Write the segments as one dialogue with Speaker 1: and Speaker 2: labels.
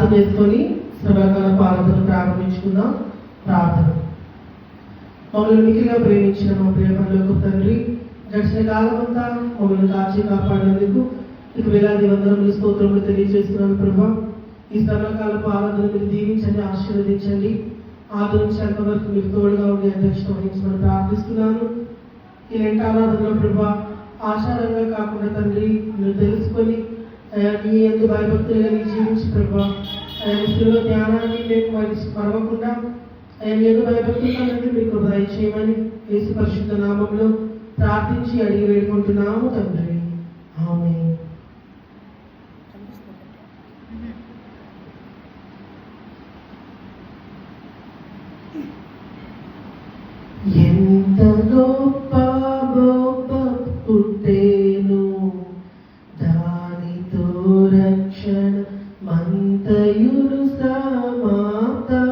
Speaker 1: ప్రార్థన చేసుకొని శ్రమకాల ప్రార్థన ప్రారంభించుకుందాం. ప్రార్థన. మమ్మల్ని మిగిలిగా ప్రేమించిన మా ప్రేమలోకి తండ్రి, గడిచిన కాలం అంతా మమ్మల్ని కాచి కాపాడినందుకు మీకు వేలాది వందనములు స్తోత్రములు తెలియజేస్తున్నాను ప్రభా. ఈ శ్రమకాలపు ఆరాధన మీరు దీవించండి, ఆశీర్వదించండి. ఆదరించేంత వరకు మీరు తోడుగా ఉండి అధ్యక్షత వహించమని ప్రార్థిస్తున్నాను. ఈ రెండు ఆరాధనలో ప్రభా ఆచారంగా కాకుండా తండ్రి మీరు తెలుసుకొని నీ ఎందు భయభక్తులుగా నీ జీవించి ప్రభా శిలువ ధ్యానాన్ని మేము మరవకుండా ఆయన ఎందు భయభక్తులుగా మీకు దయచేయమని యేసు పరిశుద్ధ నామంలో ప్రార్థించి అడిగి వేడుకుంటున్నాము తండ్రి. ఆమేన్. ఎంత గొప్ప గొప్ప పుట్టేను, దానితో రక్షణ మంతయుడు సమాప్తమాయెను.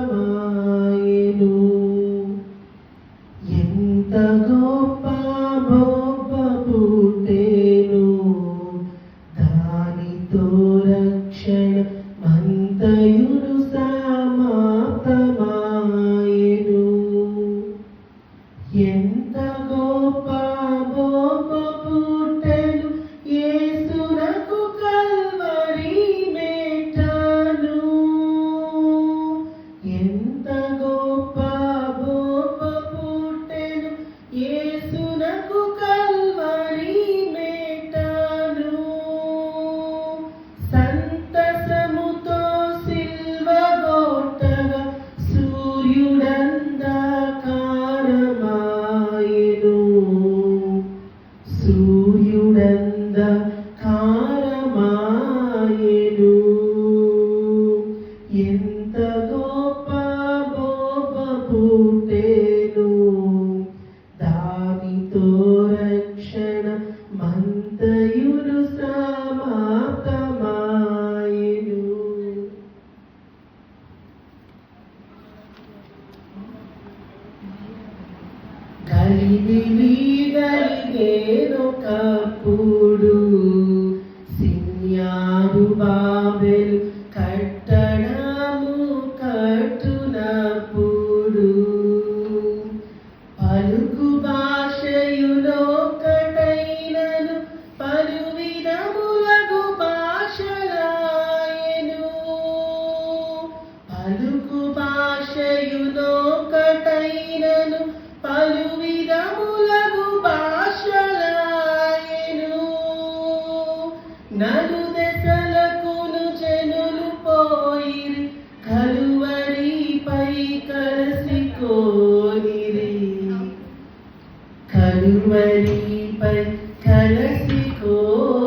Speaker 1: ఎంత గొప్ప గొప్ప పుట్టేను, దానితో రక్షణ మంతయుడు సమాప్తమాయెను. ఎంత గొప్ప గొప్ప పుట్టెను యేసునకు కల్వరి మెట్టను. ఎంత గొప్ప గొప్ప పుట్టెను యేసునకు కల్వరి మెట్టను. సంతసముతో సిల్వ గొట్టగా సూర్యుడంధకారమాయెను. సూర్యుడంధకారమాయెను. ఎంత గొప్ప గొప్ప పుట్టెను, దానితో రక్షణ మంతయుడు సమాప్తమాయెను. గలిబిలి గలిగేనొకప్పుడు, సిన్యారు బాబెలు కట్టడము కట్టునప్పుడు, పలుకు భాషయులొకటైనను పలు విధములగు భాషలాయెను. పలుకు భాషయులొకటైనను పలు విధములగు భాషలాయెను. నలుదెసలకును జనులు పోయిరి, కలువరిపై కలసికోనిరి. కలువరిపై కలసికోనిరి.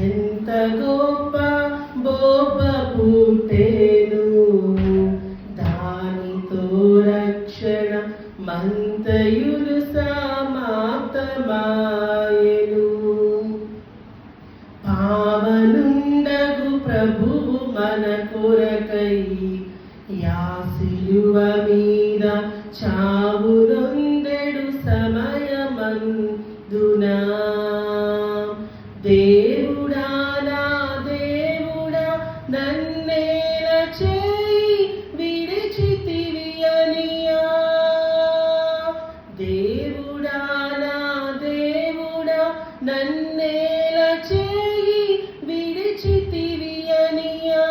Speaker 1: ఎంత గొప్ప గొప్ప పుట్టెను, దానితో రక్షణ మంతయుడు సమాప్తమాయెను. పావనుండగు ప్రభువు మన కొరకై యా సిలువ మీద చావునొందెడు సమయమందునా. దేవుడా నా దేవుడా నన్నేల చేయి విడిచితివి అనియా. దేవుడా నా దేవుడా నన్నేల చేయి విడిచితివి అనియా.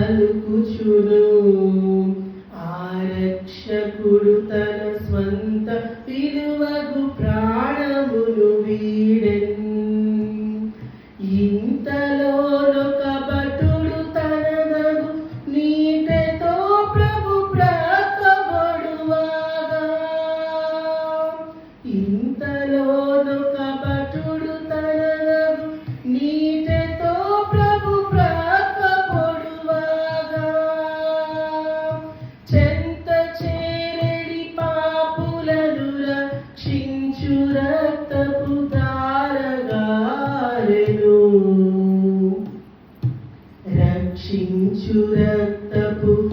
Speaker 1: పలుకుచును. ఆ రక్షకుడు తన స్వంత విలువగు ప్రాణమును వీడెన్. ఇంతలోనొక భటుడు తనదగు నీటెతో ప్రభు ప్రక్కబడువాగా. ఇంతలోనొక భటుడు తనదగు నీటెతో ప్రభు ప్రక్కబడువాగా. చెంత చేరెడి పాపులను రక్షించు రక్తపు ధారగారెను. రక్షించు రక్తపు